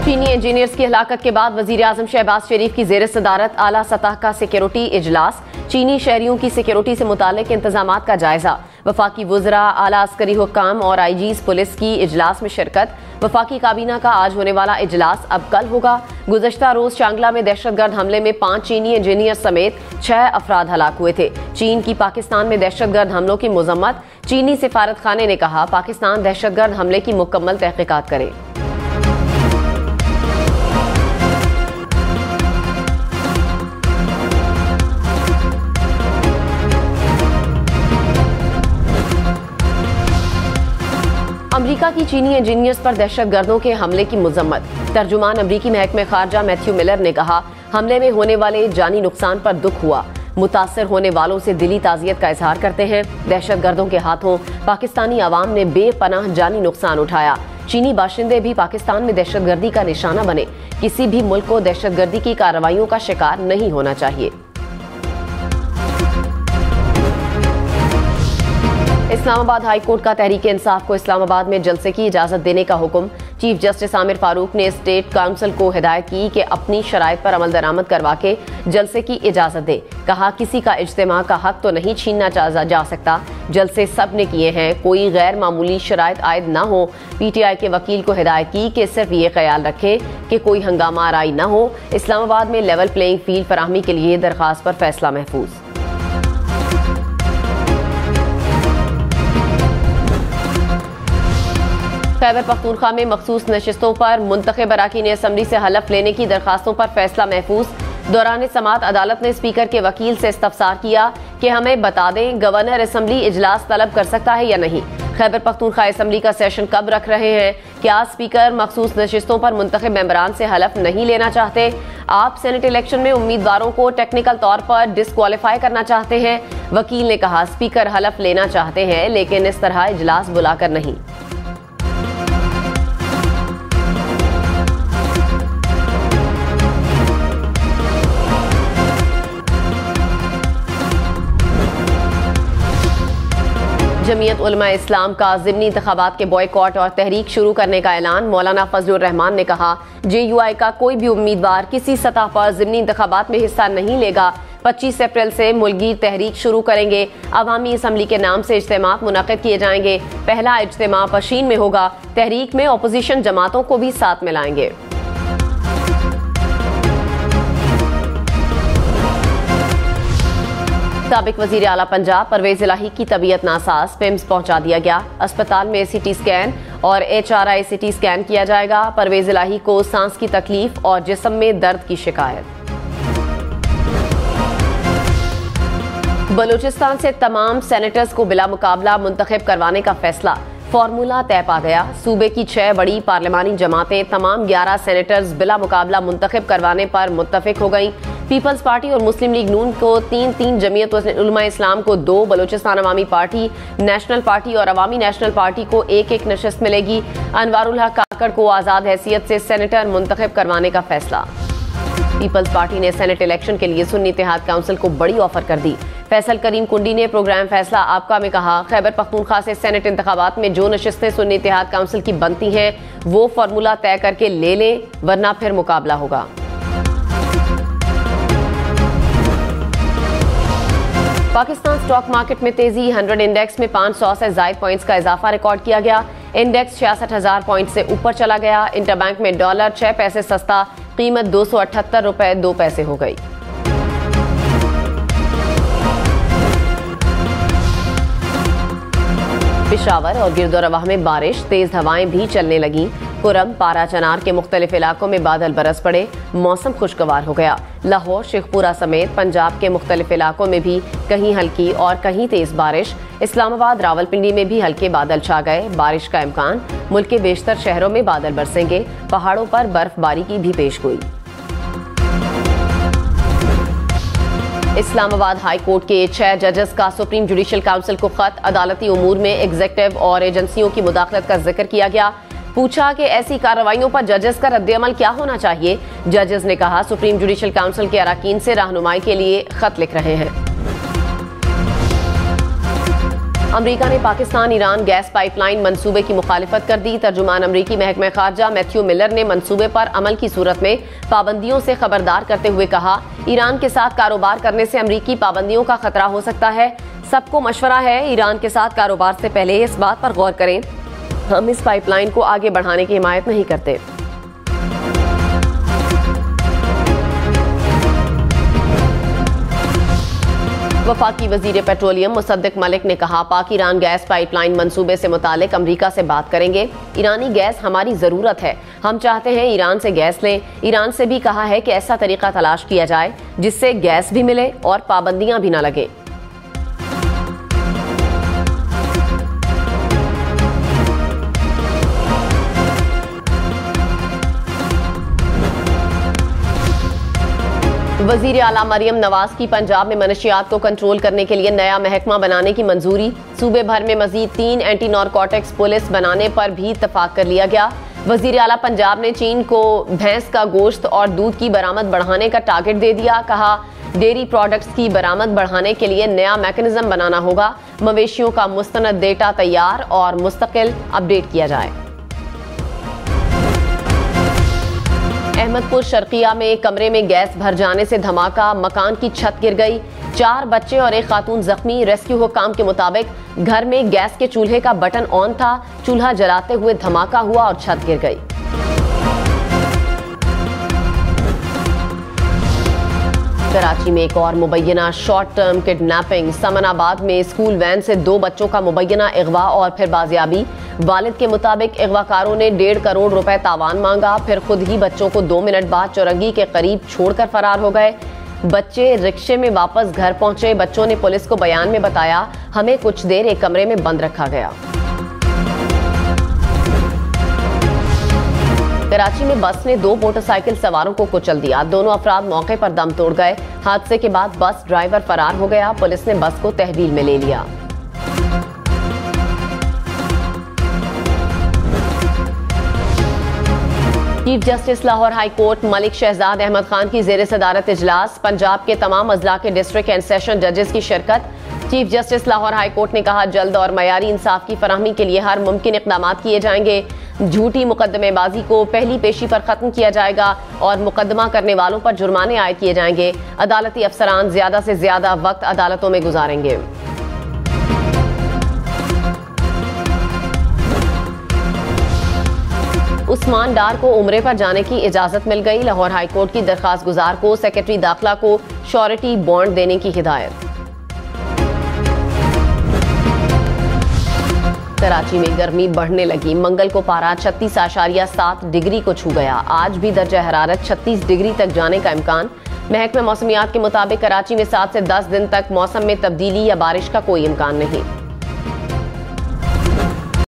चीनी इंजीनियर्स की हलाकत के बाद वजीर आजम शहबाज शरीफ की जेर सदारत आला सतह का सिक्योरिटी इजलास, चीनी शहरियों की सिक्योरिटी से मुतालिक इंतजामात का जायजा। वफाकी वुज़रा, आला अस्करी हुक्काम और आईजीज पुलिस की इजलास में शिरकत। वफाकी काबीना का आज होने वाला इजलास अब कल होगा। गुज़श्ता रोज चांगला में दहशतगर्द हमले में 5 चीनी इंजीनियर समेत 6 अफराद हलाक हुए थे। चीन की पाकिस्तान में दहशतगर्द हमलों की मजम्मत। चीनी सिफारत खाने ने कहा, पाकिस्तान दहशतगर्द हमले की मुकम्मल तहकीकात करे। अमरीका की चीनी इंजीनियर्स पर दहशतगर्दों के हमले की मजम्मत। तर्जुमान अमरीकी महकमे खारजा मैथ्यू मिलर ने कहा, हमले में होने वाले जानी नुकसान पर दुख हुआ। मुतासर होने वालों से दिली ताज़ियत का इजहार करते हैं। दहशतगर्दों के हाथों पाकिस्तानी आवाम ने बेपनाह जानी नुकसान उठाया। चीनी बाशिंदे भी पाकिस्तान में दहशतगर्दी का निशाना बने। किसी भी मुल्क को दहशतगर्दी की कार्रवाइयों का शिकार नहीं होना चाहिए। इस्लामाबाद हाई कोर्ट का तहरीक इंसाफ को इस्लामाबाद में जलसे की इजाजत देने का हुक्म। चीफ जस्टिस आमिर फारूक ने स्टेट काउंसिल को हिदायत की कि अपनी शराइत पर अमल दरामद करवा के जलसे की इजाजत दे। कहा, किसी का इज्तिमा का हक तो नहीं छीनना जा सकता। जलसे सब ने किए हैं, कोई गैर मामूली शराइत आयद ना हो। पीटीआई के वकील को हिदायत की कि सिर्फ ये ख्याल रखें कि कोई हंगामा आराई ना हो। इस्लामाबाद में लेवल प्लेइंग फील्ड फराहमी के लिए दरख्वास्त पर फैसला महफूज। खैबर पख्तूनख्वा में मखसूस नशिस्तों पर मुंतखब अरकान असम्बली से हलफ लेने की दरखास्तों पर फैसला महफूज। दौरान समाअत अदालत ने स्पीकर के वकील से इस्तफसार किया कि हमें बता दें, गवर्नर असम्बली इजलास तलब कर सकता है या नहीं। खैबर पख्तूनख्वा असम्बली का सेशन कब रख रहे हैं? क्या स्पीकर मखसूस नशिस्तों पर मुंतखब मेंबरान से हलफ नहीं लेना चाहते? आप सेनेट इलेक्शन में उम्मीदवारों को टेक्निकल तौर पर डिस्क्वालीफाई करना चाहते हैं? वकील ने कहा, स्पीकर हलफ लेना चाहते हैं लेकिन इस तरह इजलास बुलाकर नहीं। जमीयत उलमा इस्लाम का ज़िमनी इंतखाबात के बॉयकॉट और तहरीक शुरू करने का ऐलान। मौलाना फजलुर रहमान ने कहा, JUI का कोई भी उम्मीदवार किसी सतह पर ज़िमनी इंतखाबात में हिस्सा नहीं लेगा। 25 अप्रैल से मुल्की तहरीक शुरू करेंगे। अवामी असम्बली के नाम से इज्तिमा मुनक़िद किए जाएंगे। पहला इज्तिमा पशीन में होगा। तहरीक में अपोजिशन जमातों को भी साथ मिलाएंगे। साबिक वजीर आला पंजाब परवेज इलाही की तबीयत नासाज, पिम्स पहुंचा दिया गया। अस्पताल में CT स्कैन और HRI CT स्कैन किया जाएगा। परवेज इलाही को सांस की तकलीफ और जिस्म में दर्द की शिकायत। बलूचिस्तान से तमाम सेनेटर्स को बिला मुकाबला मुंतखब करवाने का फैसला। फार्मूला तय पा गया। सूबे की 6 बड़ी पार्लिमानी जमातें तमाम 11 सेनेटर्स बिला मुकाबला मुंतखब करवाने पर मुत्तफिक हो गई। पीपल्स पार्टी और मुस्लिम लीग नून को 3-3, जमीयत उलमा इस्लाम को 2, बलूचिस्तान अवामी पार्टी, नेशनल पार्टी और अवामी नेशनल पार्टी को 1-1 नशिस्त मिलेगी। अनवारुल हक काकड़ को आज़ाद हैसियत से सेनेटर मुंतखब करवाने का फैसला। पीपल्स पार्टी ने सेनेट इलेक्शन के लिए सुन्नी इत्तेहाद काउंसिल को बड़ी ऑफर कर दी। फैसल करीम कुंडी ने प्रोग्राम फैसला आपका में कहा, खैबर पख्तूनख्वा से सेनेट इंतखाबात में जो नशिस्तें सुन्नी इत्तेहाद काउंसिल की बनती हैं वो फार्मूला तय करके ले लें, वरना फिर मुकाबला होगा। पाकिस्तान स्टॉक मार्केट में तेजी। 100 इंडेक्स में 500 से ज़ायद पॉइंट्स का इजाफा रिकॉर्ड किया गया। इंडेक्स 66,000 पॉइंट से ऊपर चला गया। इंटरबैंक में डॉलर 6 पैसे सस्ता, कीमत 278 रुपए 2 पैसे हो गई। पेशावर और गिरदोरवाह में बारिश, तेज हवाएं भी चलने लगी। कुरम, पारा, चनार के मुख्तलिफ इलाकों में बादल बरस पड़े। मौसम खुशगवार हो गया। लाहौर, शेखपुरा समेत पंजाब के मुख्तलिफ इलाकों में भी कहीं हल्की और कहीं तेज बारिश। इस्लामाबाद, रावलपिंडी में भी हल्के बादल छा गए। बारिश का इम्कान। मुल्क के बेशतर शहरों में बादल बरसेंगे। पहाड़ों पर बर्फबारी की भी पेशगोई। इस्लामाबाद हाई कोर्ट के 6 जजेस का सुप्रीम जुडिशल काउंसिल को खत। अदालती उमूर में एग्जीक्यूटिव और एजेंसियों की मुदाखलत का जिक्र किया गया। पूछा कि ऐसी कार्रवाइयों पर जजेस का रद्द-ए-अमल क्या होना चाहिए। जजेस ने कहा, सुप्रीम जुडिशल काउंसिल के अरकान से रहनुमाई के लिए खत लिख रहे हैं। अमेरिका ने पाकिस्तान ईरान गैस पाइपलाइन मंसूबे की मुखालिफत कर दी। तर्जुमान अमेरिकी महकमा खारजा मैथ्यू मिलर ने मंसूबे पर अमल की सूरत में पाबंदियों से खबरदार करते हुए कहा, ईरान के साथ कारोबार करने से अमेरिकी पाबंदियों का खतरा हो सकता है। सबको मशवरा है, ईरान के साथ कारोबार से पहले इस बात पर गौर करें, हम इस पाइपलाइन को आगे बढ़ाने की हिमायत नहीं करते। वफाकी वजीर पेट्रोलियम मुसद्दिक मलिक ने कहा, पाक ईरान गैस पाइपलाइन मंसूबे से मुतालिक अमेरिका से बात करेंगे। ईरानी गैस हमारी जरूरत है, हम चाहते हैं ईरान से गैस लें। ईरान से भी कहा है कि ऐसा तरीका तलाश किया जाए जिससे गैस भी मिले और पाबंदियां भी न लगे। वजीर आला मरियम नवाज की पंजाब में मनशियात को कंट्रोल करने के लिए नया महकमा बनाने की मंजूरी। सूबे भर में मजीद 3 एंटी नारकोटिक्स पुलिस बनाने पर भी इत्तफाक कर लिया गया। वजीर आला पंजाब ने चीन को भैंस का गोश्त और दूध की बरामद बढ़ाने का टारगेट दे दिया। कहा, डेयरी प्रोडक्ट्स की बरामद बढ़ाने के लिए नया मैकेनिज्म बनाना होगा। मवेशियों का मुस्तनद डेटा तैयार और मुस्तकिल अपडेट किया जाए। अहमदपुर शर्किया में कमरे में गैस भर जाने से धमाका, मकान की छत गिर गई। 4 बच्चे और एक खातून जख्मी। रेस्क्यू हुकाम के मुताबिक घर में गैस के चूल्हे का बटन ऑन था, चूल्हा जलाते हुए धमाका हुआ और छत गिर गई। कराची में एक और मुबैना शॉर्ट टर्म किडनैपिंग। समनाबाद में स्कूल वैन से 2 बच्चों का मुबैना अगवा और फिर बाजियाबी। वालिद के मुताबिक अगवाकारों ने 1.5 करोड़ रुपए तावान मांगा, फिर खुद ही बच्चों को 2 मिनट बाद चौरंगी के करीब छोड़कर फरार हो गए। बच्चे रिक्शे में वापस घर पहुंचे। बच्चों ने पुलिस को बयान में बताया, हमें कुछ देर एक कमरे में बंद रखा गया। कराची में बस ने 2 मोटरसाइकिल सवारों को कुचल दिया। दोनों अफराद मौके पर दम तोड़ गए। हादसे के बाद बस ड्राइवर फरार हो गया। पुलिस ने बस को तहवील में ले लिया। Chief justice Lahore high court Malik Shahzad Ahmed Khan की जेर सदारत इजलास। पंजाब के तमाम अजला के डिस्ट्रिक्ट एंड सेशन जजेस की शिरकत। Chief justice Lahore high court ने कहा, जल्द और मयारी इंसाफ की फराहमी के लिए हर मुमकिन इक़दाम किए जाएंगे। झूठी मुकदमेबाजी को पहली पेशी पर खत्म किया जाएगा और मुकदमा करने वालों पर जुर्माने आयद किए जाएंगे। अदालती अफसरान ज्यादा से ज्यादा वक्त अदालतों में गुजारेंगे। उस्मान डार को उम्रे पर जाने की इजाजत मिल गई। लाहौर हाई कोर्ट की दरखास्त गुजार को सेक्रेटरी दाखिला को श्योरिटी बॉन्ड देने की हिदायत। कराची में गर्मी बढ़ने लगी। मंगल को पारा 36.7 डिग्री को छू गया। आज भी दर्जा हरारत 36 डिग्री तक जाने का इम्कान। महकमा मौसमियात के मुताबिक कराची में 7 से 10 दिन तक मौसम में तब्दीली या बारिश का कोई इम्कान नहीं।